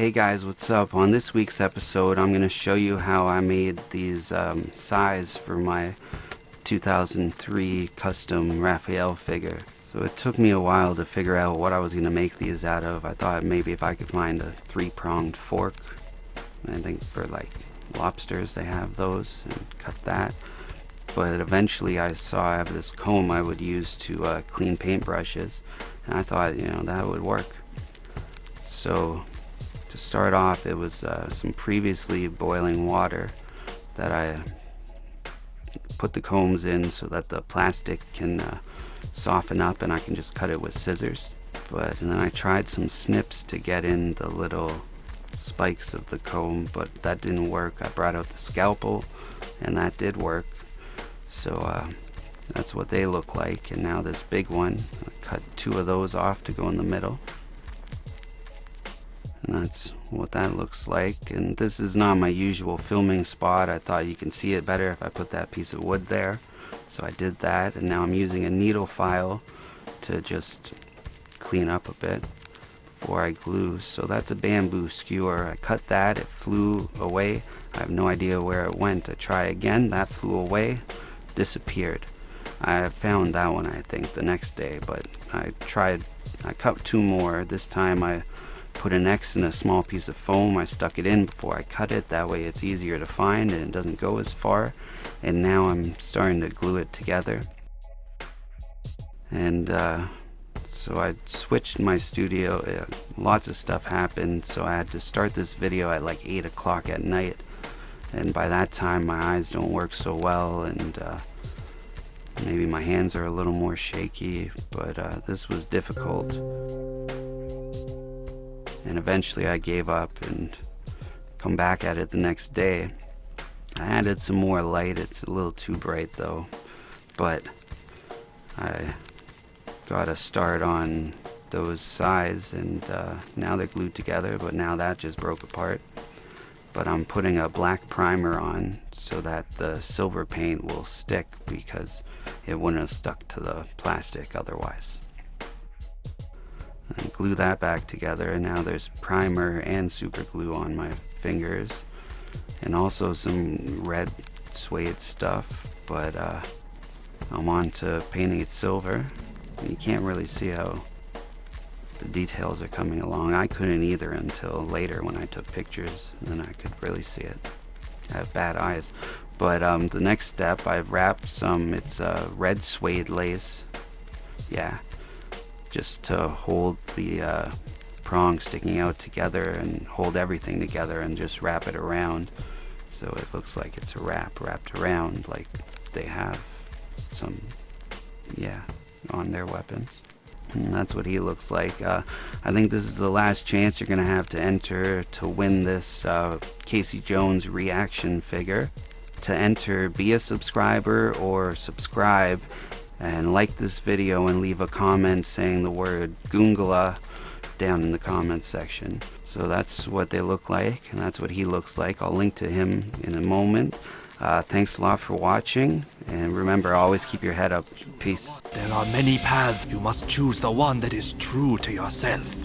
Hey guys, what's up? On this week's episode, I'm going to show you how I made these size for my 2003 custom Raphael figure. So it took me a while to figure out what I was going to make these out of. I thought maybe if I could find a 3-pronged fork, I think for like lobsters they have those, and cut that. But eventually I saw I have this comb I would use to clean paintbrushes, and I thought, that would work. So to start off, it was some previously boiling water that I put the combs in so that the plastic can soften up and I can just cut it with scissors. And then I tried some snips to get in the little spikes of the comb, but that didn't work. I brought out the scalpel and that did work. So that's what they look like. And now this big one, I cut 2 of those off to go in the middle. And that's what that looks like. And this is not my usual filming spot. I thought you can see it better if I put that piece of wood there. So I did that, and now I'm using a needle file to just clean up a bit before I glue. So that's a bamboo skewer. I cut that, it flew away. I have no idea where it went. I try again, that flew away, disappeared. I found that one, I think, the next day, but I cut 2 more. This time I put an X in a small piece of foam. I stuck it in before I cut it. That way it's easier to find and it doesn't go as far. And now I'm starting to glue it together. And so I switched my studio. Lots of stuff happened, so I had to start this video at like 8 o'clock at night. And by that time my eyes don't work so well, and maybe my hands are a little more shaky, but this was difficult. And eventually I gave up and come back at it the next day. I added some more light. It's a little too bright though, but I got a start on those sides, and now they're glued together, but now that just broke apart. But I'm putting a black primer on so that the silver paint will stick, because it wouldn't have stuck to the plastic otherwise. And glue that back together, and now there's primer and super glue on my fingers, and also some red suede stuff. But I'm on to painting it silver. You can't really see how the details are coming along. I couldn't either until later when I took pictures, and then I could really see it. I have bad eyes. But the next step, I've wrapped some, it's red suede lace, just to hold the prongs sticking out together and hold everything together, and just wrap it around so it looks like it's a wrapped around, like they have some, on their weapons. And that's what he looks like. I think this is the last chance you're gonna have to enter to win this Casey Jones reaction figure. To enter, be a subscriber or subscribe and like this video and leave a comment saying the word Goongala down in the comments section. So that's what they look like, and that's what he looks like. I'll link to him in a moment. Thanks a lot for watching, and remember, always keep your head up. Peace. There are many paths. You must choose the one that is true to yourself.